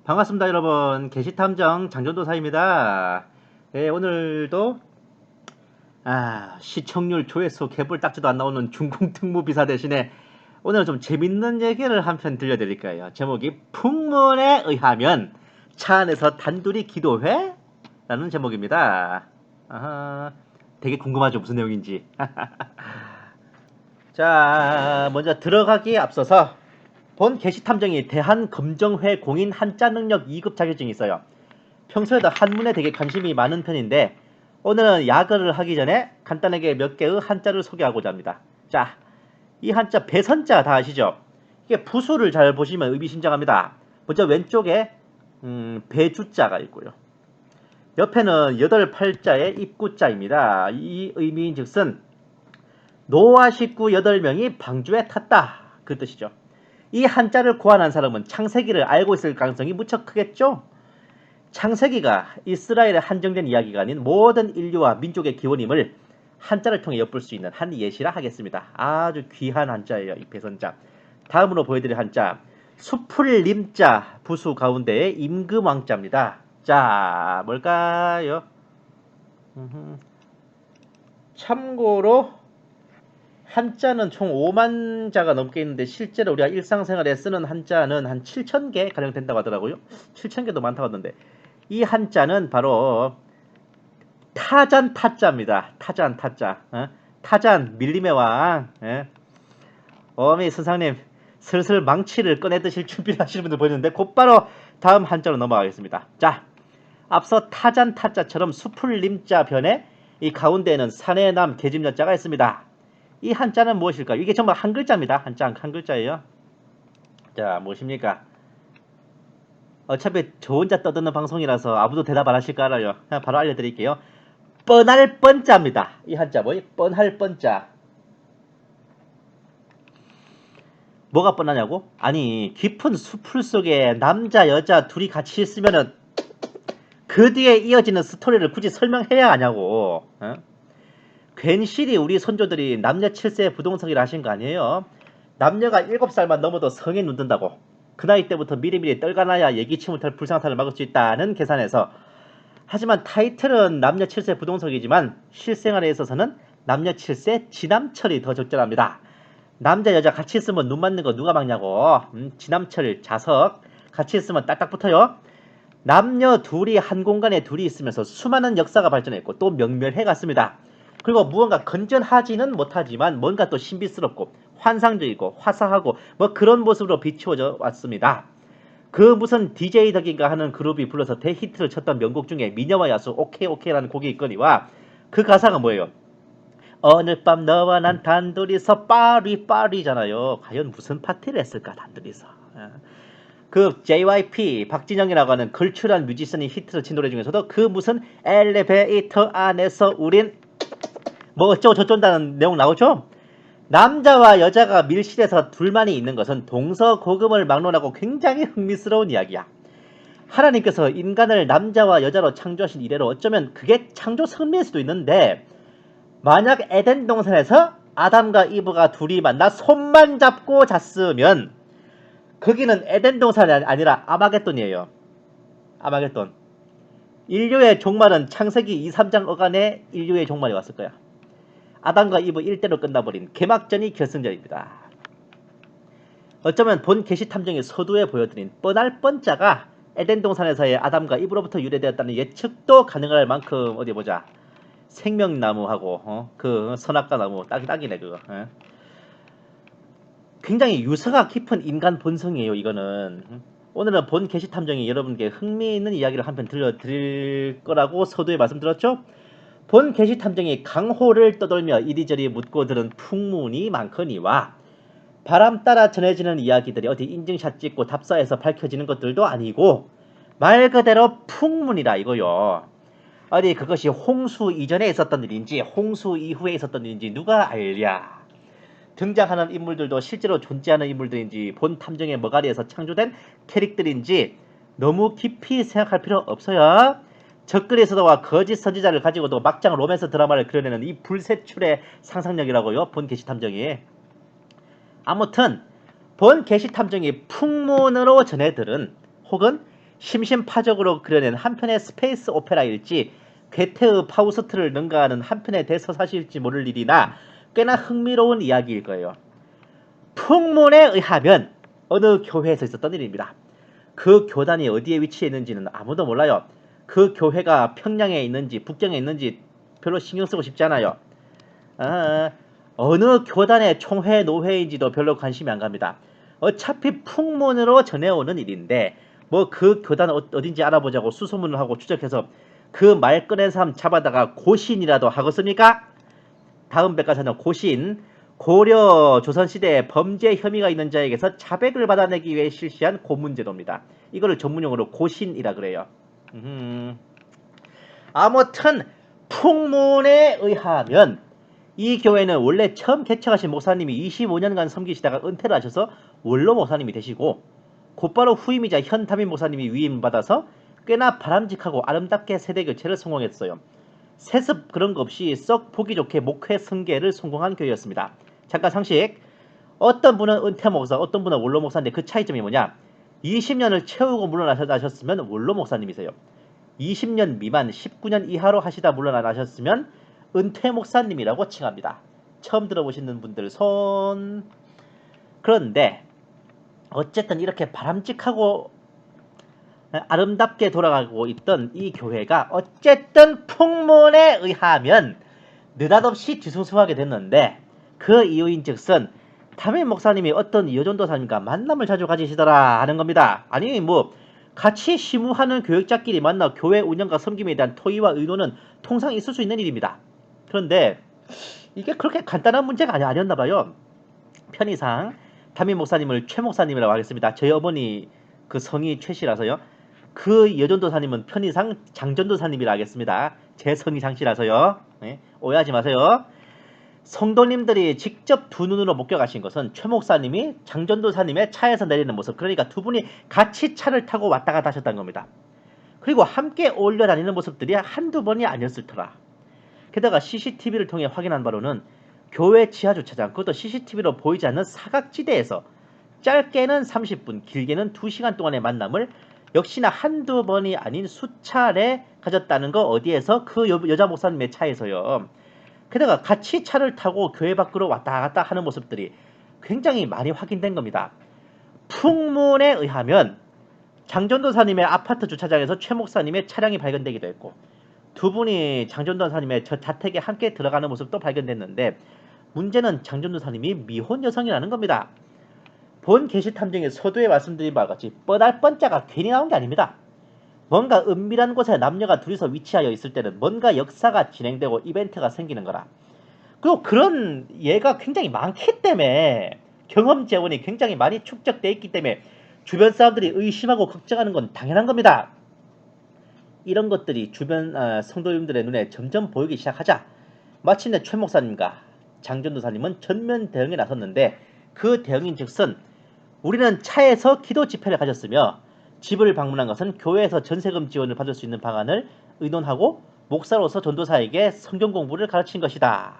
반갑습니다, 여러분. 게시탐정 장전도사입니다. 네, 오늘도 시청률 조회수 개불 딱지도 안 나오는 중공특무비사 대신에 오늘 좀 재밌는 얘기를 한 편 들려드릴 거예요. 제목이 풍문에 의하면 차 안에서 단둘이 기도회? 라는 제목입니다. 되게 궁금하죠, 무슨 내용인지. 자, 먼저 들어가기에 앞서서 본 게시탐정이 대한검정회 공인 한자 능력 2급 자격증이 있어요. 평소에도 한문에 되게 관심이 많은 편인데 오늘은 야거를 하기 전에 간단하게 몇 개의 한자를 소개하고자 합니다. 자, 이 한자 배선자 다 아시죠? 이게 부수를 잘 보시면 의미심장합니다. 먼저 왼쪽에 배주자가 있고요. 옆에는 8팔자의 입구자입니다. 이 의미인즉슨 노와 식구 8명이 방주에 탔다, 그 뜻이죠. 이 한자를 고안한 사람은 창세기를 알고 있을 가능성이 무척 크겠죠? 창세기가 이스라엘에 한정된 이야기가 아닌 모든 인류와 민족의 기원임을 한자를 통해 엿볼 수 있는 한 예시라 하겠습니다. 아주 귀한 한자예요, 이 배선자. 다음으로 보여드릴 한자, 수풀림자 부수 가운데의 임금왕자입니다. 자, 뭘까요? 참고로 한자는 총 5만 자가 넘게 있는데 실제로 우리가 일상생활에 쓰는 한자는 한 7,000개 가량 된다고 하더라고요. 7,000개도 많다고 하던데 이 한자는 바로 타잔 타자입니다. 타잔 타자. 타잔 밀림의 왕. 어미 선생님 슬슬 망치를 꺼내 드실 준비를 하시는 분들 보이는데 곧바로 다음 한자로 넘어가겠습니다. 자, 앞서 타잔 타자처럼 수풀림자 변에 이 가운데에는 산의 남 계집여자가 있습니다. 이 한자는 무엇일까요? 이게 정말 한 글자입니다. 한자 한 글자예요. 자, 무엇입니까? 어차피 저 혼자 떠드는 방송이라서 아무도 대답 안 하실 거 알아요. 그냥 바로 알려드릴게요. 뻔할 뻔자입니다. 이 한자 뭐예요? 뻔할 뻔자. 뭐가 뻔하냐고? 아니, 깊은 수풀 속에 남자 여자 둘이 같이 있으면은 그 뒤에 이어지는 스토리를 굳이 설명해야 하냐고. 괜시리 우리 손조들이 남녀 7세 부동석이라 하신 거 아니에요? 남녀가 7살만 넘어도 성에 눈든다고. 그 나이 때부터 미리미리 떨가나야 예기치 못할 불상사를 막을 수 있다는 계산에서. 하지만 타이틀은 남녀 7세 부동석이지만 실생활에 있어서는 남녀 7세 지남철이 더 적절합니다. 남자 여자 같이 있으면 눈 맞는 거 누가 막냐고. 지남철 자석 같이 있으면 딱딱 붙어요. 남녀 둘이 한 공간에 둘이 있으면서 수많은 역사가 발전했고 또 명멸해 갔습니다. 그리고 무언가 건전하지는 못하지만 뭔가 또 신비스럽고 환상적이고 화사하고 뭐 그런 모습으로 비추어져 왔습니다. 그 무슨 DJ 덕인가 하는 그룹이 불러서 대히트를 쳤던 명곡 중에 미녀와 야수 오케이 오케이라는 곡이 있거니와 그 가사가 뭐예요? 오늘 밤 너와 난 단둘이서 파리잖아요. 과연 무슨 파티를 했을까 단둘이서. 그 JYP 박진영이라고 하는 걸출한 뮤지션이 히트를 친 노래 중에서도 그 무슨 엘리베이터 안에서 우린 뭐 어쩌고 저쩐다는 내용 나오죠? 남자와 여자가 밀실에서 둘만이 있는 것은 동서고금을 막론하고 굉장히 흥미스러운 이야기야. 하나님께서 인간을 남자와 여자로 창조하신 이래로 어쩌면 그게 창조 성리일 수도 있는데 만약 에덴 동산에서 아담과 이브가 둘이 만나 손만 잡고 잤으면 거기는 에덴 동산이 아니라 아마겟돈이에요. 아마겟돈. 인류의 종말은 창세기 2, 3장 어간에 인류의 종말이 왔을 거야. 아담과 이브 1대로 끝나버린 개막전이 결승전입니다. 어쩌면 본 게시탐정의 서두에 보여드린 뻔할 뻔자가 에덴 동산에서의 아담과 이브로부터 유래되었다는 예측도 가능할 만큼 어디 보자. 생명나무하고 그 선악과 나무 딱이네 그거. 굉장히 유서가 깊은 인간 본성이에요. 이거는. 오늘은 본 게시탐정이 여러분께 흥미있는 이야기를 한 편 들려드릴 거라고 서두에 말씀드렸죠. 본 게시탐정이 강호를 떠돌며 이리저리 묻고 들은 풍문이 많거니와 바람 따라 전해지는 이야기들이 어디 인증샷 찍고 답사해서 밝혀지는 것들도 아니고 말 그대로 풍문이라 이거요. 어디 그것이 홍수 이전에 있었던 일인지 홍수 이후에 있었던 일인지 누가 알랴. 등장하는 인물들도 실제로 존재하는 인물들인지 본 탐정의 머가리에서 창조된 캐릭터인지 너무 깊이 생각할 필요 없어요. 적그리스도와 거짓 선지자를 가지고도 막장 로맨스 드라마를 그려내는 이 불세출의 상상력이라고요. 본 게시탐정이. 아무튼 본 게시탐정이 풍문으로 전해들은 혹은 심심파적으로 그려낸 한편의 스페이스 오페라일지 괴테의 파우스트를 능가하는 한편의 대서사실지 모를 일이나 꽤나 흥미로운 이야기일 거예요. 풍문에 의하면 어느 교회에서 있었던 일입니다. 그 교단이 어디에 위치해 있는지는 아무도 몰라요. 그 교회가 평양에 있는지 북경에 있는지 별로 신경 쓰고 싶지 않아요. 어느 교단의 총회 노회인지도 별로 관심이 안 갑니다. 어차피 풍문으로 전해오는 일인데 뭐 그 교단 어딘지 알아보자고 수소문을 하고 추적해서 그 말 꺼낸 사람 잡아다가 고신이라도 하겠습니까? 다음 백과사는 고신, 고려 조선시대에 범죄 혐의가 있는 자에게서 자백을 받아내기 위해 실시한 고문제도입니다. 이거를 전문용어로 고신이라 그래요. 아무튼 풍문에 의하면 이 교회는 원래 처음 개척하신 목사님이 25년간 섬기시다가 은퇴를 하셔서 원로 목사님이 되시고 곧바로 후임이자 현 담임 목사님이 위임받아서 꽤나 바람직하고 아름답게 세대교체를 성공했어요. 세습 그런 거 없이 썩 보기 좋게 목회 승계를 성공한 교회였습니다. 잠깐 상식. 어떤 분은 은퇴 목사, 어떤 분은 원로 목사인데 그 차이점이 뭐냐? 20년을 채우고 물러나셨으면 원로 목사님이세요. 20년 미만 19년 이하로 하시다 물러나셨으면 은퇴 목사님이라고 칭합니다. 처음 들어보시는 분들 손. 그런데 어쨌든 이렇게 바람직하고 아름답게 돌아가고 있던 이 교회가 어쨌든 풍문에 의하면 느닷없이 뒤숭숭하게 됐는데 그 이유인즉슨 담임 목사님이 어떤 여전도사님과 만남을 자주 가지시더라 하는 겁니다. 아니 뭐 같이 시무하는 교역자끼리 만나 교회 운영과 섬김에 대한 토의와 의논은 통상 있을 수 있는 일입니다. 그런데 이게 그렇게 간단한 문제가 아니었나 봐요. 편의상 담임 목사님을 최 목사님이라고 하겠습니다. 저희 어머니 그 성이 최씨라서요. 그 여전도사님은 편의상 장전도사님이라 하겠습니다. 제 성이 장씨라서요. 네, 오해하지 마세요. 성도님들이 직접 두 눈으로 목격하신 것은 최 목사님이 장전도사님의 차에서 내리는 모습, 그러니까 두 분이 같이 차를 타고 왔다 갔다 하셨다는 겁니다. 그리고 함께 어울려 다니는 모습들이 한두 번이 아니었을 터라. 게다가 CCTV를 통해 확인한 바로는 교회 지하주차장, 그것도 CCTV로 보이지 않는 사각지대에서 짧게는 30분, 길게는 2시간 동안의 만남을 역시나 한두 번이 아닌 수차례 가졌다는 거. 어디에서? 그 여자 목사님의 차에서요. 게다가 같이 차를 타고 교회 밖으로 왔다 갔다 하는 모습들이 굉장히 많이 확인된 겁니다. 풍문에 의하면 장전도사님의 아파트 주차장에서 최 목사님의 차량이 발견되기도 했고 두 분이 장전도사님의 자택에 함께 들어가는 모습도 발견됐는데 문제는 장전도사님이 미혼 여성이라는 겁니다. 본 게시 탐정의 서두에 말씀드린 바와 같이 뻔할 뻔자가 괜히 나온 게 아닙니다. 뭔가 은밀한 곳에 남녀가 둘이서 위치하여 있을 때는 뭔가 역사가 진행되고 이벤트가 생기는 거라. 그리고 그런 예가 굉장히 많기 때문에 경험 재원이 굉장히 많이 축적되어 있기 때문에 주변 사람들이 의심하고 걱정하는 건 당연한 겁니다. 이런 것들이 주변 성도님들의 눈에 점점 보이기 시작하자 마침내 최 목사님과 장전도사님은 전면 대응에 나섰는데 그 대응인즉슨 우리는 차에서 기도 집회를 가졌으며 집을 방문한 것은 교회에서 전세금 지원을 받을 수 있는 방안을 의논하고 목사로서 전도사에게 성경 공부를 가르친 것이다.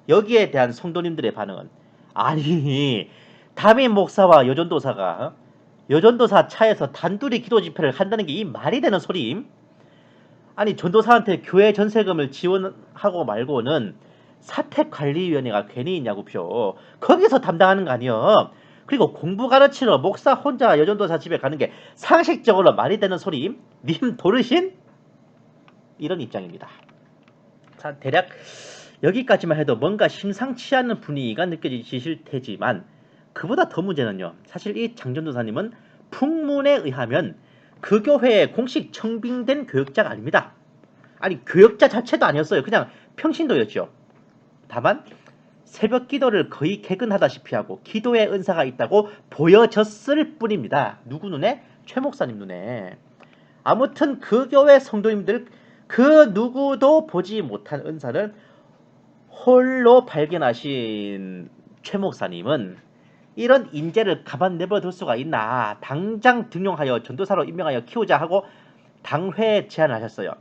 여기에 대한 성도님들의 반응은 아니 담임 목사와 여전도사가 여전도사 차에서 단둘이 기도 집회를 한다는 게 이 말이 되는 소리임? 아니 전도사한테 교회 전세금을 지원하고 말고는 사택관리위원회가 괜히 있냐고표. 거기서 담당하는 거 아니여. 그리고 공부 가르치러 목사 혼자 여전도사 집에 가는 게 상식적으로 말이 되는 소리임? 님 도르신? 이런 입장입니다. 자, 대략 여기까지만 해도 뭔가 심상치 않은 분위기가 느껴지실 테지만 그보다 더 문제는요. 사실 이 장전도사님은 풍문에 의하면 그 교회에 공식 청빙된 교역자가 아닙니다. 아니 교역자 자체도 아니었어요. 그냥 평신도였죠. 다만 새벽 기도를 거의 개근하다시피 하고 기도의 은사가 있다고 보여졌을 뿐입니다. 누구 눈에? 최 목사님 눈에. 아무튼 그 교회 성도님들 그 누구도 보지 못한 은사를 홀로 발견하신 최 목사님은 이런 인재를 가만 내버려둘 수가 있나. 당장 등용하여 전도사로 임명하여 키우자 하고 당회에 제안을 하셨어요.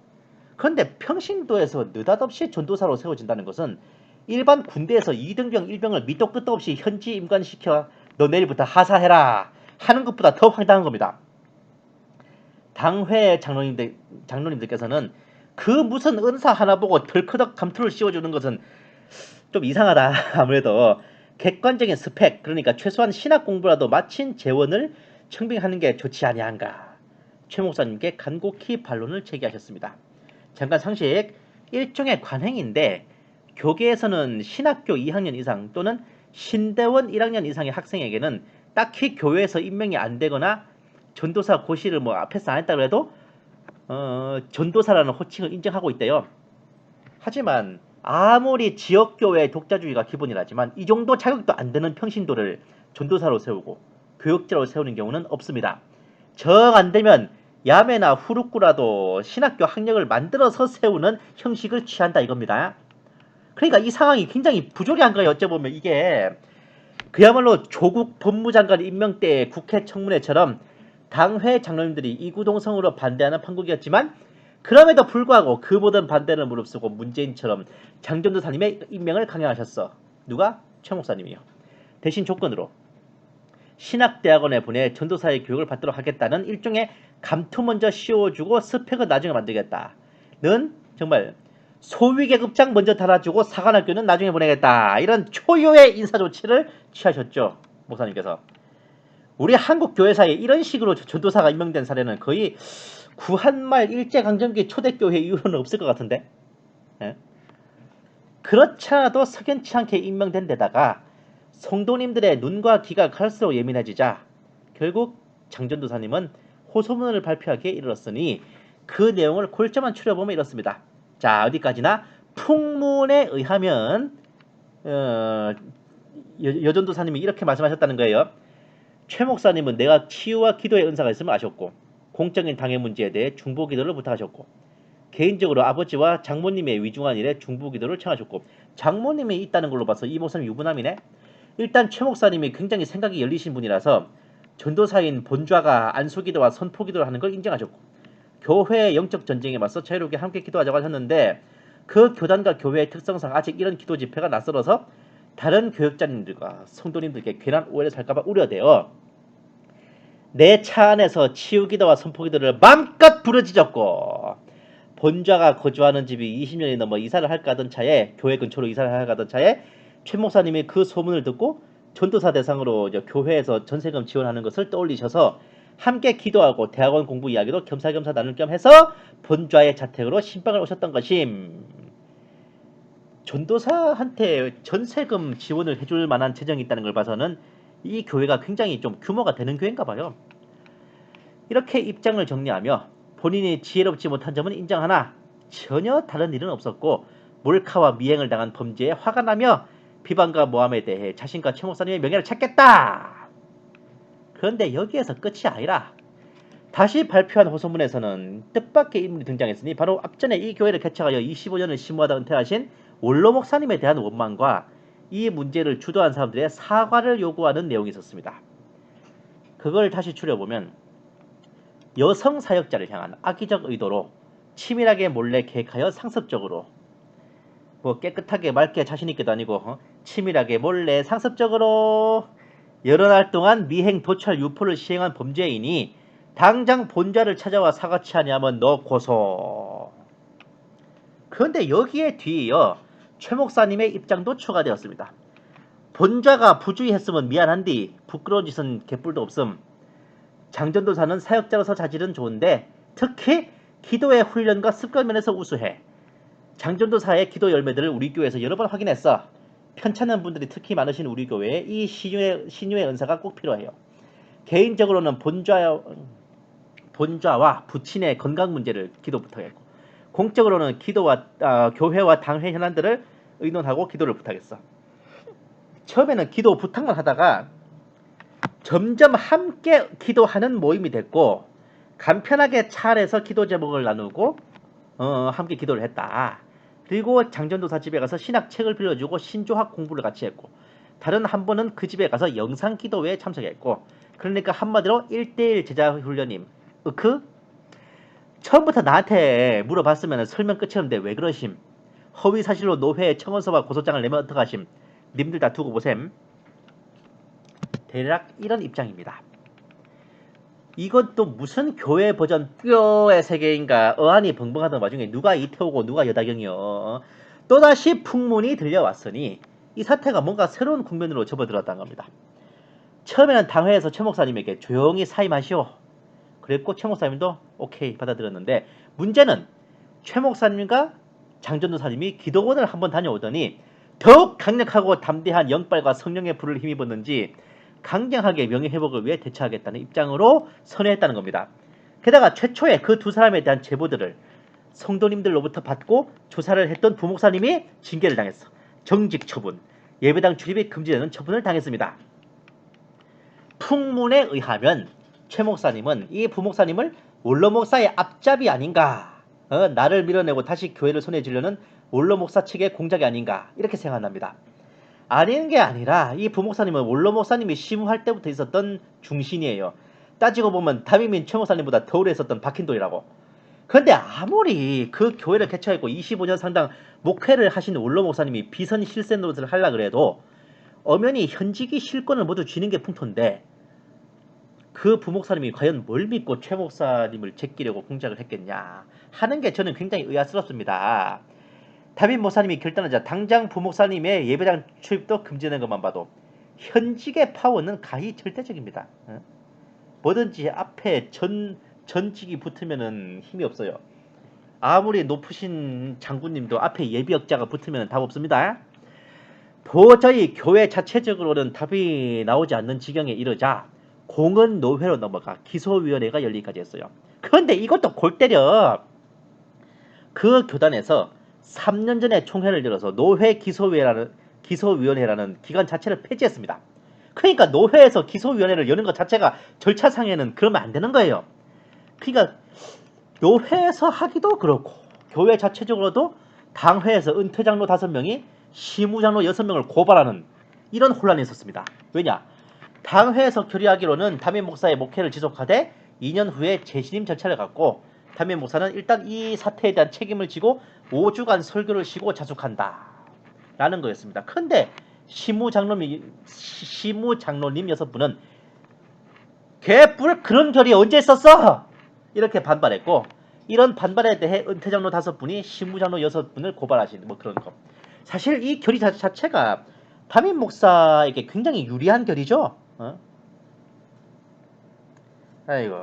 그런데 평신도에서 느닷없이 전도사로 세워진다는 것은 일반 군대에서 2등병 1병을 밑도 끝도 없이 현지 임관시켜 너 내일부터 하사해라 하는 것보다 더 황당한 겁니다. 당회 장로님들께서는 그 무슨 은사 하나 보고 덜커덕 감투를 씌워주는 것은 좀 이상하다. 아무래도 객관적인 스펙, 그러니까 최소한 신학 공부라도 마친 재원을 청빙하는 게 좋지 아니한가. 최 목사님께 간곡히 반론을 제기하셨습니다. 잠깐 상식, 일종의 관행인데 교계에서는 신학교 2학년 이상 또는 신대원 1학년 이상의 학생에게는 딱히 교회에서 임명이 안 되거나 전도사 고시를 뭐 앞에서 안 했다고 해도 전도사라는 호칭을 인정하고 있대요. 하지만 아무리 지역교회 독자주의가 기본이라지만 이 정도 자격도 안 되는 평신도를 전도사로 세우고 교역자로 세우는 경우는 없습니다. 정 안 되면 야매나 후루꾸라도 신학교 학력을 만들어서 세우는 형식을 취한다 이겁니다. 그러니까 이 상황이 굉장히 부조리한 거예요. 어째보면 이게 그야말로 조국 법무장관 임명 때의 국회 청문회처럼 당회 장로님들이 이구동성으로 반대하는 판국이었지만 그럼에도 불구하고 그 모든 반대를 무릅쓰고 문재인처럼 장전도사님의 임명을 강행하셨어. 누가? 최 목사님이요. 대신 조건으로 신학대학원에 보내 전도사의 교육을 받도록 하겠다는 일종의 감투 먼저 씌워주고 스펙은 나중에 만들겠다는 정말 소위계급장 먼저 달아주고 사관학교는 나중에 보내겠다. 이런 초유의 인사조치를 취하셨죠. 목사님께서. 우리 한국 교회사에 이런 식으로 전도사가 임명된 사례는 거의 구한말 일제강점기 초대교회 이후로는 없을 것 같은데. 예? 그렇지 않아도 석연치 않게 임명된 데다가 성도님들의 눈과 귀가 갈수록 예민해지자 결국 장전도사님은 호소문을 발표하기에 이르렀으니 그 내용을 골자만 추려보면 이렇습니다. 자, 어디까지나 풍문에 의하면 여전도사님이 이렇게 말씀하셨다는 거예요. 최 목사님은 내가 치유와 기도의 은사가 있음을 아셨고 공적인 당의 문제에 대해 중보기도를 부탁하셨고 개인적으로 아버지와 장모님의 위중한 일에 중보기도를 청하셨고 장모님이 있다는 걸로 봐서 이 목사님 유부남이네. 일단 최 목사님이 굉장히 생각이 열리신 분이라서 전도사인 본좌가 안수기도와 선포기도를 하는 걸 인정하셨고 교회의 영적 전쟁에 맞서 자유롭게 함께 기도하자고 하셨는데 그 교단과 교회의 특성상 아직 이런 기도 집회가 낯설어서 다른 교역자님들과 성도님들께 괜한 오해를 살까봐 우려돼요. 내 차 안에서 치유기도와 선포기도를 마음껏 부르짖었고 본좌가 거주하는 집이 20년이 넘어 이사를 할까 하던 차에 교회 근처로 이사를 할까 하던 차에 최 목사님이 그 소문을 듣고 전도사 대상으로 교회에서 전세금 지원하는 것을 떠올리셔서 함께 기도하고 대학원 공부 이야기도 겸사겸사 나눌 겸 해서 본좌의 자택으로 신방을 오셨던 것임. 전도사한테 전세금 지원을 해줄 만한 재정이 있다는 걸 봐서는 이 교회가 굉장히 좀 규모가 되는 교회인가 봐요. 이렇게 입장을 정리하며 본인이 지혜롭지 못한 점은 인정하나 전혀 다른 일은 없었고 몰카와 미행을 당한 범죄에 화가 나며 비방과 모함에 대해 자신과 최 목사님의 명예를 찾겠다. 그런데 여기에서 끝이 아니라 다시 발표한 호소문에서는 뜻밖의 인물이 등장했으니 바로 앞전에 이 교회를 개척하여 25년을 심무하다 은퇴하신 원로 목사님에 대한 원망과 이 문제를 주도한 사람들의 사과를 요구하는 내용이 있었습니다. 그걸 다시 추려보면 여성 사역자를 향한 악의적 의도로 치밀하게 몰래 계획하여 상습적으로 뭐 깨끗하게 맑게 자신있게도 아니고 치밀하게 몰래 상습적으로 여러 날 동안 미행 도찰 유포를 시행한 범죄인이 당장 본좌를 찾아와 사과치 아니하면 너 고소. 그런데 여기에 뒤이어 최 목사님의 입장도 추가되었습니다. 본좌가 부주의했으면 미안한디 부끄러운 짓은 개뿔도 없음. 장전도사는 사역자로서 자질은 좋은데 특히 기도의 훈련과 습관 면에서 우수해. 장전도사의 기도 열매들을 우리 교회에서 여러 번 확인했어. 편찮은 분들이 특히 많으신 우리 교회에 이 신유의 은사가 꼭 필요해요. 개인적으로는 본좌와 부친의 건강 문제를 기도 부탁했고 공적으로는 교회와 당회 현안들을 의논하고 기도를 부탁했어. 처음에는 기도 부탁만 하다가 점점 함께 기도하는 모임이 됐고 간편하게 차 안에서 기도 제목을 나누고 함께 기도를 했다. 그리고 장전도사 집에 가서 신학책을 빌려주고 신조학 공부를 같이 했고 다른 한 번은 그 집에 가서 영상 기도회에 참석했고 그러니까 한마디로 1대1 제자 훈련임. 처음부터 나한테 물어봤으면 설명 끝이었는데 왜 그러심? 허위 사실로 노회에 청원서와 고소장을 내면 어떡하심? 님들 다 두고 보셈. 대략 이런 입장입니다. 이것도 무슨 교회 버전 뼈의 세계인가 어안이 벙벙하던 와중에 누가 이태호고 누가 여다경이요. 또다시 풍문이 들려왔으니 이 사태가 뭔가 새로운 국면으로 접어들었다는 겁니다. 처음에는 당회에서 최 목사님에게 조용히 사임하시오. 그랬고 최 목사님도 오케이 받아들였는데 문제는 최 목사님과 장전도사님이 기도원을 한번 다녀오더니 더욱 강력하고 담대한 영빨과 성령의 불을 힘입었는지 강경하게 명예회복을 위해 대처하겠다는 입장으로 선회했다는 겁니다. 게다가 최초에 그 두 사람에 대한 제보들을 성도님들로부터 받고 조사를 했던 부목사님이 징계를 당했어. 정직 처분, 예배당 출입이 금지되는 처분을 당했습니다. 풍문에 의하면 최 목사님은 이 부목사님을 원로 목사의 앞잡이 아닌가, 나를 밀어내고 다시 교회를 손에 쥐려는 원로 목사 측의 공작이 아닌가 이렇게 생각합니다. 아닌 게 아니라 이 부목사님은 원로 목사님이 시무할 때부터 있었던 중신이에요. 따지고 보면 담임인 최 목사님보다 더 오래 있었던 박힌돌이라고. 그런데 아무리 그 교회를 개척했고 25년 상당 목회를 하신 원로 목사님이 비선 실세 노릇을 하려 그래도 엄연히 현직이 실권을 모두 쥐는 게 풍토인데 그 부목사님이 과연 뭘 믿고 최 목사님을 제끼려고 공작을 했겠냐 하는 게 저는 굉장히 의아스럽습니다. 담임 목사님이 결단하자 당장 부목사님의 예배당 출입도 금지되는 것만 봐도 현직의 파워는 가히 절대적입니다. 뭐든지 앞에 전직이 붙으면 힘이 없어요. 아무리 높으신 장군님도 앞에 예비역자가 붙으면 답 없습니다. 도저히 교회 자체적으로는 답이 나오지 않는 지경에 이르자 공은 노회로 넘어가 기소위원회가 열리기까지 했어요. 그런데 이것도 골 때려. 그 교단에서 3년 전에 총회를 열어서 노회 기소위원회라는 기관 자체를 폐지했습니다. 그러니까 노회에서 기소위원회를 여는 것 자체가 절차상에는 그러면 안 되는 거예요. 그러니까 노회에서 하기도 그렇고 교회 자체적으로도 당회에서 은퇴장로 5명이 시무장로 6명을 고발하는 이런 혼란이 있었습니다. 왜냐? 당회에서 결의하기로는 담임 목사의 목회를 지속하되 2년 후에 재신임 절차를 갖고 담임 목사는 일단 이 사태에 대한 책임을 지고 5주간 설교를 쉬고 자숙한다 라는 거였습니다. 그런데 시무장로님 6분은 개뿔 그런 결의 언제 있었어? 이렇게 반발했고 이런 반발에 대해 은퇴장로 5분이 시무장로 6분을 고발하신 뭐 그런 거. 사실 이 결의 자체가 담임 목사에게 굉장히 유리한 결의죠. 아이고.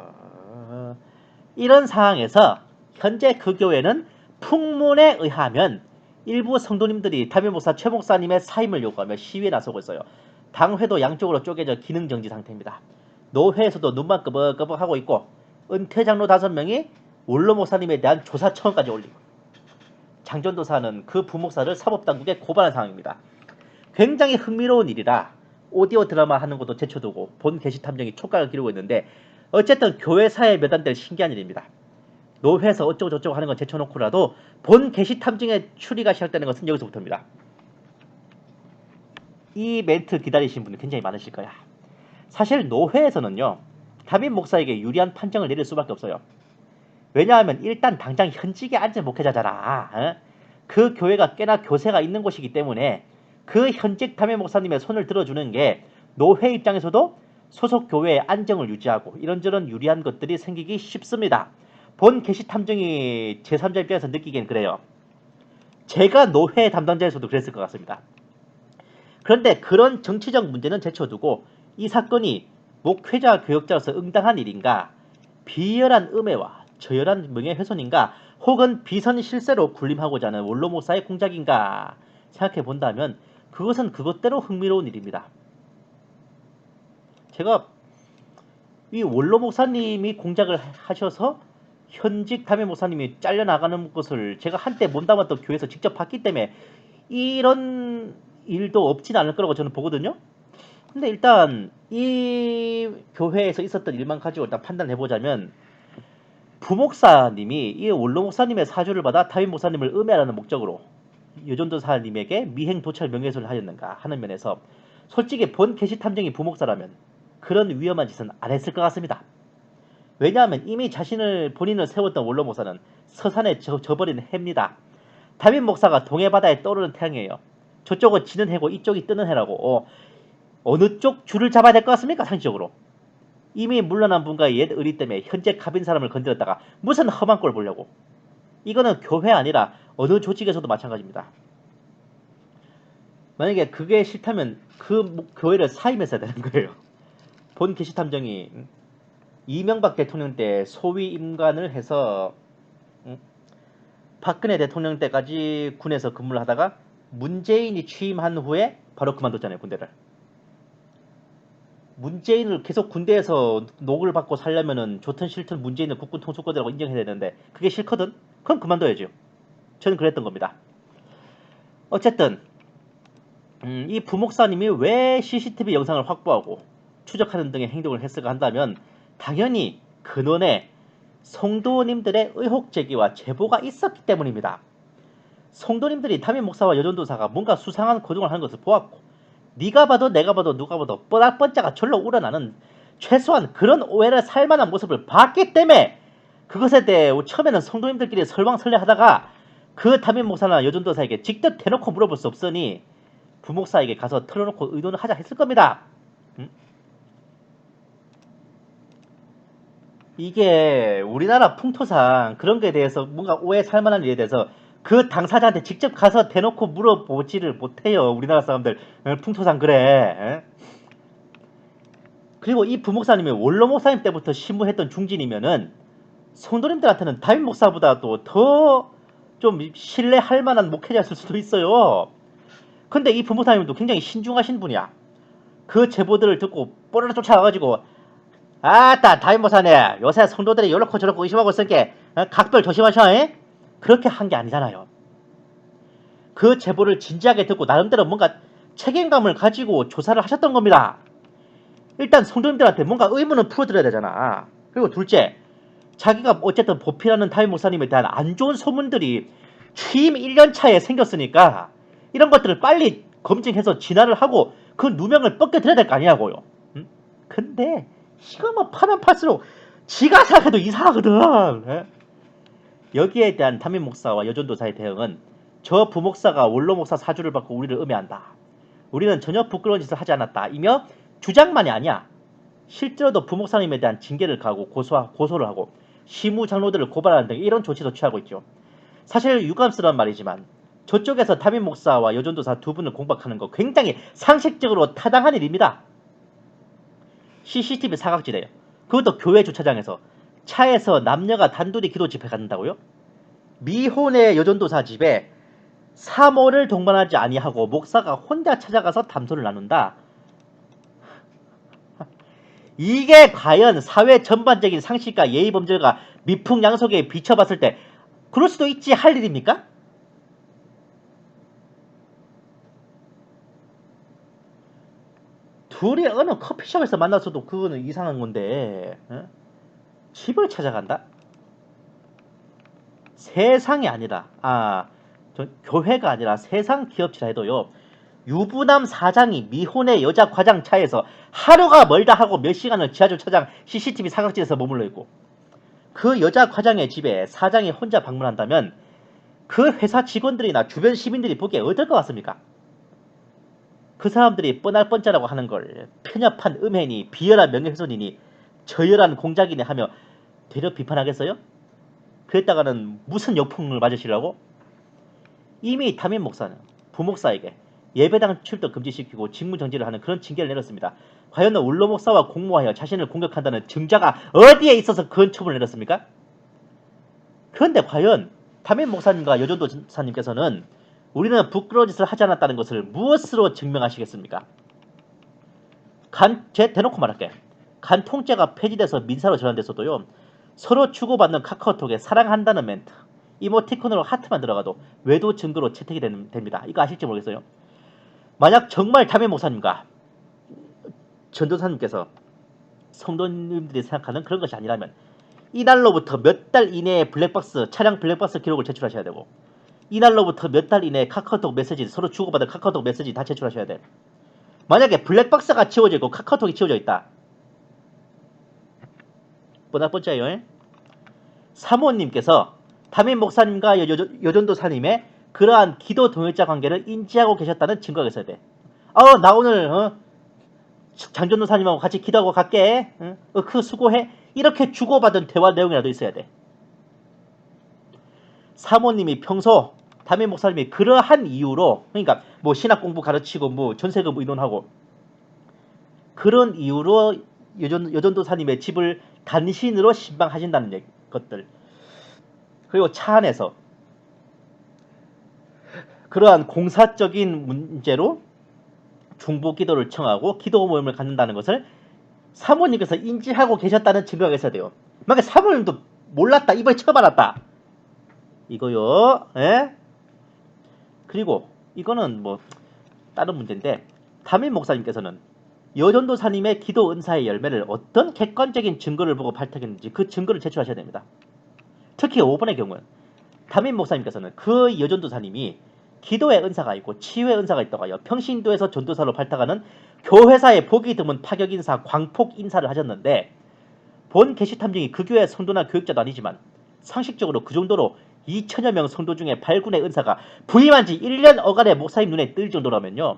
이런 상황에서 현재 그 교회는 풍문에 의하면 일부 성도님들이 담임 목사 최 목사님의 사임을 요구하며 시위에 나서고 있어요. 당회도 양쪽으로 쪼개져 기능정지 상태입니다. 노회에서도 눈만 끄벅끄벅 하고 있고 은퇴장로 5명이 원로 목사님에 대한 조사 청원까지 올리고 장전도사는 그 부목사를 사법당국에 고발한 상황입니다. 굉장히 흥미로운 일이라 오디오 드라마 하는 것도 제쳐두고 본 게시탐정이 촉각을 기르고 있는데 어쨌든 교회사에 몇 안 될 신기한 일입니다. 노회에서 어쩌고 저쩌고 하는 건 제쳐놓고라도 본 게시탐정의 추리가 시작되는 것은 여기서부터입니다. 이 멘트 기다리신 분이 굉장히 많으실 거야. 사실 노회에서는요 담임 목사에게 유리한 판정을 내릴 수밖에 없어요. 왜냐하면 일단 당장 현직에 앉은 목회자잖아. 그 교회가 꽤나 교세가 있는 곳이기 때문에 그 현직 담임 목사님의 손을 들어주는 게 노회 입장에서도 소속 교회의 안정을 유지하고 이런저런 유리한 것들이 생기기 쉽습니다. 본 게시탐정이 제3자 입장에서 느끼기엔 그래요. 제가 노회 담당자에서도 그랬을 것 같습니다. 그런데 그런 정치적 문제는 제쳐두고 이 사건이 목회자 교역자로서 응당한 일인가, 비열한 음해와 저열한 명예훼손인가, 혹은 비선 실세로 군림하고자 하는 원로 목사의 공작인가 생각해 본다면 그것은 그것대로 흥미로운 일입니다. 제가 이 원로 목사님이 공작을 하셔서 현직 담임 목사님이 잘려나가는 것을 제가 한때 몸담았던 교회에서 직접 봤기 때문에 이런 일도 없진 않을 거라고 저는 보거든요. 근데 일단 이 교회에서 있었던 일만 가지고 일단 판단을 해보자면 부목사님이 이 원로 목사님의 사주를 받아 담임 목사님을 음해하라는 목적으로 여전도사님에게 미행 도찰 명예훼손을 하였는가 하는 면에서 솔직히 본 게시탐정이 부목사라면 그런 위험한 짓은 안 했을 것 같습니다. 왜냐하면 이미 본인을 세웠던 원로 목사는 서산에 져버린 해입니다. 담임 목사가 동해바다에 떠오르는 태양이에요. 저쪽은 지는 해고 이쪽이 뜨는 해라고 어느 쪽 줄을 잡아야 될 것 같습니까? 상식적으로. 이미 물러난 분과의 옛 의리 때문에 현재 갑인 사람을 건드렸다가 무슨 험한 꼴 보려고. 이거는 교회 아니라 어느 조직에서도 마찬가지입니다. 만약에 그게 싫다면 그 교회를 사임했어야 되는 거예요. 본 게시탐정이 이명박 대통령 때 소위 임관을 해서 박근혜 대통령 때까지 군에서 근무를 하다가 문재인이 취임한 후에 바로 그만뒀잖아요, 군대를. 문재인을 계속 군대에서 녹을 받고 살려면은 좋든 싫든 문재인을 국군 통수권이라고 인정해야 되는데 그게 싫거든? 그럼 그만둬야죠. 저는 그랬던 겁니다. 어쨌든 이 부목사님이 왜 CCTV 영상을 확보하고 추적하는 등의 행동을 했을까 한다면 당연히 근원에 성도님들의 의혹 제기와 제보가 있었기 때문입니다. 성도님들이 담임 목사와 여전도사가 뭔가 수상한 거동을 하는 것을 보았고 네가 봐도 내가 봐도 누가 봐도 뻔짜가 절로 우러나는 최소한 그런 오해를 살만한 모습을 봤기 때문에 그것에 대해 처음에는 성도님들끼리 설왕설래하다가 그 담임 목사나 여전도사에게 직접 대놓고 물어볼 수 없으니 부목사에게 가서 털어놓고 의논을 하자 했을 겁니다. 이게 우리나라 풍토상 그런 거에 대해서 뭔가 오해 살만한 일에 대해서 그 당사자한테 직접 가서 대놓고 물어보지를 못해요. 우리나라 사람들 풍토상 그래. 그리고 이 부목사님이 원로 목사님 때부터 신무했던 중진이면은 성도님들한테는 담임 목사보다도 더 좀 신뢰할 만한 목회자였을 수도 있어요. 근데 이 부목사님도 굉장히 신중하신 분이야. 그 제보들을 듣고 뽀르르 쫓아와가지고 아따 담임 목사님 요새 성도들이 요렇고 저렇고 의심하고 있으니까 각별 조심하셔. 에? 그렇게 한 게 아니잖아요. 그 제보를 진지하게 듣고 나름대로 뭔가 책임감을 가지고 조사를 하셨던 겁니다. 일단 성도님들한테 뭔가 의문을 풀어드려야 되잖아. 그리고 둘째, 자기가 어쨌든 보필하는 담임 목사님에 대한 안 좋은 소문들이 취임 1년차에 생겼으니까 이런 것들을 빨리 검증해서 진화를 하고 그 누명을 벗겨드려야 될 거 아니냐고요. 근데 이거 뭐 파면 팔수록 지가 생각해도 이상하거든. 에? 여기에 대한 담임 목사와 여전도사의 대응은 저 부목사가 원로 목사 사주를 받고 우리를 음해한다. 우리는 전혀 부끄러운 짓을 하지 않았다. 이며 주장만이 아니야. 실제로도 부목사님에 대한 징계를 가하고 고소를 하고 시무 장로들을 고발하는 등 이런 조치도 취하고 있죠. 사실 유감스러운 말이지만 저쪽에서 담임 목사와 여전도사 두 분을 공박하는 거 굉장히 상식적으로 타당한 일입니다. CCTV 사각지대요. 그것도 교회 주차장에서 차에서 남녀가 단둘이 기도 집회 갖는다고요? 미혼의 여전도사 집에 사모를 동반하지 아니하고 목사가 혼자 찾아가서 담소를 나눈다. 이게 과연 사회 전반적인 상식과 예의범절과 미풍양속에 비춰봤을 때 그럴 수도 있지 할 일입니까? 둘이 어느 커피숍에서 만났어도 그거는 이상한 건데 집을 찾아간다? 세상이 아니라 교회가 아니라 세상 기업체라 해도요. 유부남 사장이 미혼의 여자 과장 차에서 하루가 멀다 하고 몇 시간을 지하철 차장 CCTV 사각지에서 머물러 있고 그 여자 과장의 집에 사장이 혼자 방문한다면 그 회사 직원들이나 주변 시민들이 보기에 어떨 것 같습니까? 그 사람들이 뻔할 뻔짜라고 하는 걸 편협한 음해니 비열한 명예훼손이니 저열한 공작이니 하며 되려 비판하겠어요? 그랬다가는 무슨 역풍을 맞으시려고? 이미 담임 목사는 부목사에게 예배당 출석 금지시키고 직무정지를 하는 그런 징계를 내렸습니다. 과연 원로 목사와 공모하여 자신을 공격한다는 증자가 어디에 있어서 그런 처분을 내렸습니까? 그런데 과연 담임 목사님과 여전도사님께서는 우리는 부끄러운 짓을 하지 않았다는 것을 무엇으로 증명하시겠습니까? 대놓고 말할게. 간통죄가 폐지돼서 민사로 전환됐어도요. 서로 주고받는 카카오톡에 사랑한다는 멘트, 이모티콘으로 하트만 들어가도 외도 증거로 채택이 됩니다. 이거 아실지 모르겠어요. 만약 정말 담임 목사님과 전도사님께서 성도님들이 생각하는 그런 것이 아니라면 이날로부터 몇 달 이내에 차량 블랙박스 기록을 제출하셔야 되고 이날로부터 몇 달 이내에 카카오톡 메시지 서로 주고받은 카카오톡 메시지 다 제출하셔야 돼. 만약에 블랙박스가 지워져 있고 카카오톡이 지워져 있다. 뻔뻔짜요. 사모님께서 담임 목사님과 여전도사님의 그러한 기도 동역자 관계를 인지하고 계셨다는 증거가 있어야 돼. 나 오늘 장전도사님하고 같이 기도하고 갈게. 응? 그 수고해. 이렇게 주고받은 대화 내용이라도 있어야 돼. 사모님이 평소 담임 목사님이 그러한 이유로, 그러니까 뭐 신학 공부 가르치고 뭐 전세금 의논하고 그런 이유로 여전도사님의 집을 단신으로 신방하신다는 것들, 그리고 차 안에서 그러한 공사적인 문제로 중보 기도를 청하고 기도 모임을 갖는다는 것을 사모님께서 인지하고 계셨다는 증거가 있어야 돼요. 만약에 사모님도 몰랐다, 이번에 처음 알았다, 이거요. 예? 그리고 이거는 뭐 다른 문제인데, 담임 목사님께서는 여전도사님의 기도 은사의 열매를 어떤 객관적인 증거를 보고 발탁했는지 그 증거를 제출하셔야 됩니다. 특히 5번의 경우는 담임 목사님께서는 그 여전도사님이 기도의 은사가 있고 치유의 은사가 있다고 하여 평신도에서 전도사로 발탁하는 교회사의 보기 드문 파격인사 광폭인사를 하셨는데, 본 게시탐정이 그 교회 성도나 교육자도 아니지만 상식적으로 그 정도로 2천여 명 성도 중에 발군의 은사가 부임한 지 1년 어간의 목사님 눈에 뜰 정도라면요,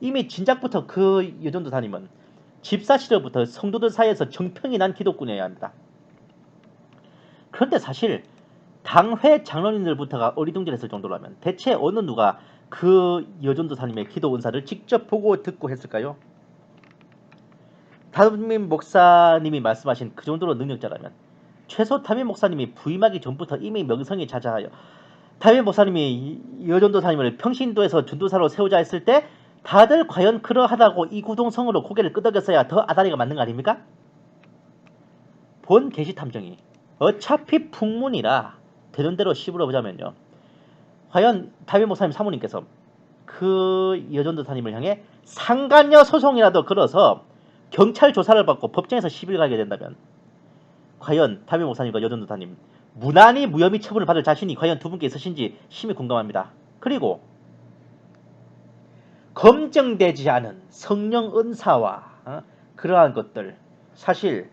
이미 진작부터 그 여전도사님은 집사 시절부터 성도들 사이에서 정평이 난 기독군이어야 합니다. 그런데 사실 당회 장로님들부터가 어리둥절했을 정도라면 대체 어느 누가 그 여전도사님의 기도 은사를 직접 보고 듣고 했을까요? 담임 목사님이 말씀하신 그 정도로 능력자라면 최소 담임 목사님이 부임하기 전부터 이미 명성이 자자하여 담임 목사님이 여전도사님을 평신도에서 전도사로 세우자 했을 때 다들 과연 그러하다고 이구동성으로 고개를 끄덕였어야 더 아다리가 맞는 거 아닙니까? 본 게시탐정이 어차피 풍문이라 되는 대로 씹으러 보자면요, 과연 담임 목사님 사모님께서 그 여전도사님을 향해 상간녀 소송이라도 걸어서 경찰 조사를 받고 법정에서 시비를 가게 된다면 과연 담임 목사님과 여전도사님 무난히 무혐의 처분을 받을 자신이 과연 두 분께 있으신지 심히 궁금합니다. 그리고 검증되지 않은 성령 은사와 그러한 것들, 사실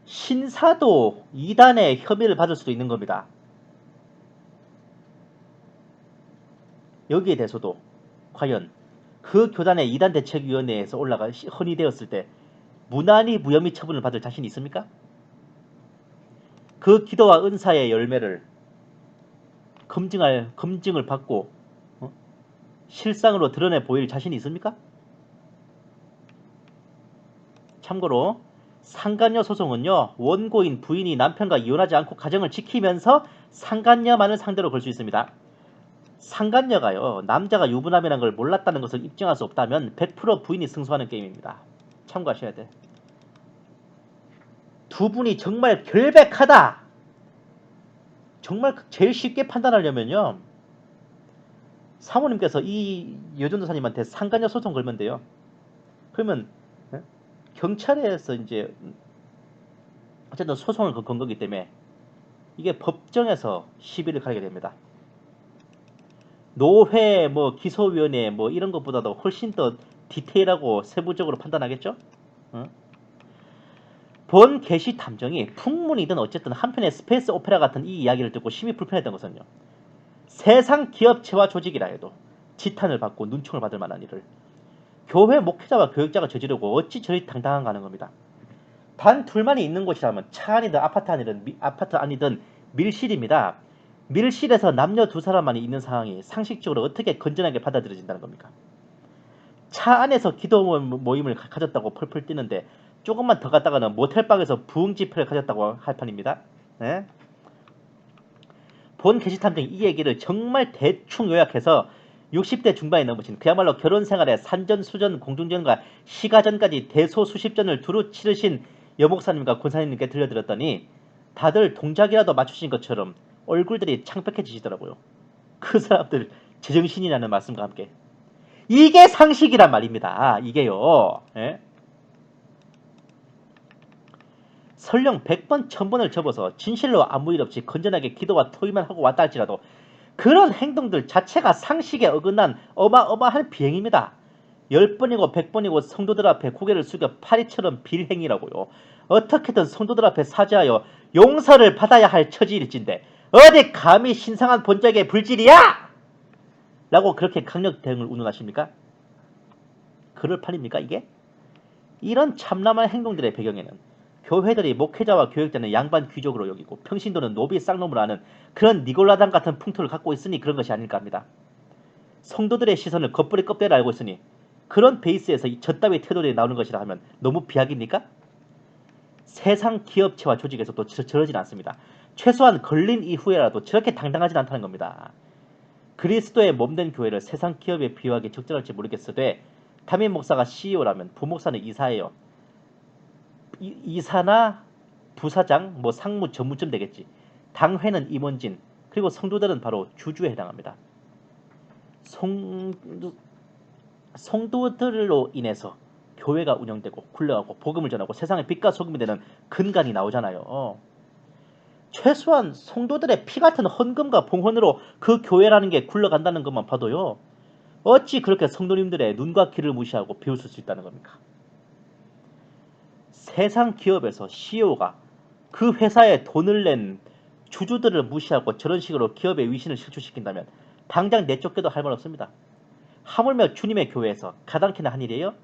신사도 이단의 혐의를 받을 수도 있는 겁니다. 여기에 대해서도 과연 그 교단의 이단대책위원회에서 올라가 헌의되었을 때 무난히 무혐의 처분을 받을 자신이 있습니까? 그 기도와 은사의 열매를 검증을 받고 실상으로 드러내 보일 자신이 있습니까? 참고로 상간녀 소송은요, 원고인 부인이 남편과 이혼하지 않고 가정을 지키면서 상간녀만을 상대로 걸 수 있습니다. 상간녀가요, 남자가 유부남이라는 걸 몰랐다는 것을 입증할 수 없다면 100% 부인이 승소하는 게임입니다. 참고하셔야 돼. 두 분이 정말 결백하다, 정말 제일 쉽게 판단하려면요, 사모님께서 이 여전도사님한테 상간녀 소송 걸면 돼요. 그러면 경찰에서 이제 어쨌든 소송을 건 거기 때문에 이게 법정에서 시비를 가게 됩니다. 노회, 뭐 기소위원회 뭐 이런 것보다도 훨씬 더 디테일하고 세부적으로 판단하겠죠? 본 게시 탐정이 풍문이든 어쨌든 한편의 스페이스 오페라 같은 이 이야기를 듣고 심히 불편했던 것은요, 세상 기업체와 조직이라 해도 지탄을 받고 눈총을 받을 만한 일을 교회 목회자와 교육자가 저지르고 어찌 저리 당당한가 하는 겁니다. 단 둘만이 있는 곳이라면 차 안이든 아파트 아니든 밀실입니다. 밀실에서 남녀 두 사람만이 있는 상황이 상식적으로 어떻게 건전하게 받아들여진다는 겁니까? 차 안에서 기도 모임을 가졌다고 펄펄 뛰는데 조금만 더 갔다가는 모텔방에서 부흥 집회를 가졌다고 할 판입니다. 네? 본 게시탐정이 이 얘기를 정말 대충 요약해서 60대 중반에 넘으신 그야말로 결혼 생활에 산전수전 공중전과 시가전까지 대소수십전을 두루 치르신 여목사님과 권사님께 들려드렸더니 다들 동작이라도 맞추신 것처럼 얼굴들이 창백해지시더라고요. 그 사람들 제정신이라는 말씀과 함께. 이게 상식이란 말입니다. 이게요. 예? 설령 100번 1000번을 접어서 진실로 아무 일 없이 건전하게 기도와 토의만 하고 왔다 할지라도 그런 행동들 자체가 상식에 어긋난 어마어마한 비행입니다. 10번이고 100번이고 성도들 앞에 고개를 숙여 파리처럼 빌 행위라고요. 어떻게든 성도들 앞에 사죄하여 용서를 받아야 할 처지일진데 어디 감히 신성한 본적의 불질이야! 라고 그렇게 강력 대응을 운운하십니까? 그럴 판입니까 이게? 이런 참남한 행동들의 배경에는 교회들이 목회자와 교역자는 양반 귀족으로 여기고 평신도는 노비 쌍놈을 아는 그런 니골라당 같은 풍토를 갖고 있으니 그런 것이 아닐까 합니다. 성도들의 시선을 겉벌이 껍데기를 알고 있으니 그런 베이스에서 저따위 태도들이 나오는 것이라 하면 너무 비약입니까? 세상 기업체와 조직에서도 저러진 않습니다. 최소한 걸린 이후에라도 저렇게 당당하진 않다는 겁니다. 그리스도의 몸된 교회를 세상 기업에 비유하기 적절할지 모르겠으되 담임 목사가 CEO라면 부목사는 이사예요. 이사나 부사장, 뭐 상무 전무쯤 되겠지. 당회는 임원진, 그리고 성도들은 바로 주주에 해당합니다. 성도들로 인해서 교회가 운영되고 굴러가고 복음을 전하고 세상의 빛과 소금이 되는 근간이 나오잖아요. 최소한 성도들의 피 같은 헌금과 봉헌으로 그 교회라는 게 굴러간다는 것만 봐도요. 어찌 그렇게 성도님들의 눈과 귀를 무시하고 비웃을 수 있다는 겁니까? 세상 기업에서 CEO가 그 회사에 돈을 낸 주주들을 무시하고 저런 식으로 기업의 위신을 실추시킨다면 당장 내쫓겨도 할 말 없습니다. 하물며 주님의 교회에서 가당키나 한 일이에요.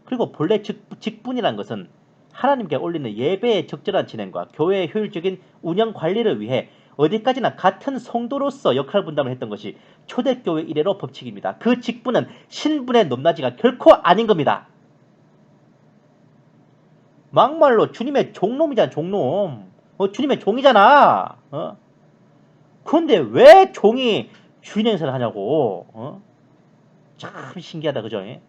그리고 본래 직분이란 것은 하나님께 올리는 예배의 적절한 진행과 교회의 효율적인 운영 관리를 위해 어디까지나 같은 성도로서 역할 분담을 했던 것이 초대교회 이래로 법칙입니다. 그 직분은 신분의 높낮이가 결코 아닌 겁니다. 막말로 주님의 종놈이잖아, 종놈. 주님의 종이잖아. 그런데 왜 종이 주인 행세를 하냐고. 참 신기하다, 그죠? 예?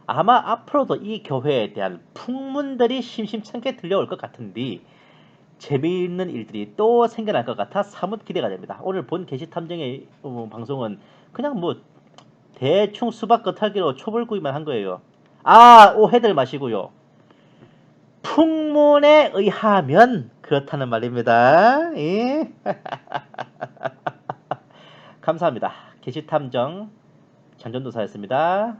아마 앞으로도 이 교회에 대한 풍문들이 심심찮게 들려올 것 같은데 재미있는 일들이 또 생겨날 것 같아 사뭇 기대가 됩니다. 오늘 본 게시탐정의 방송은 그냥 뭐 대충 수박 겉핥기로 초벌구이만 한 거예요. 오해들 마시고요. 풍문에 의하면 그렇다는 말입니다. 예? 감사합니다. 게시탐정 장전도사였습니다.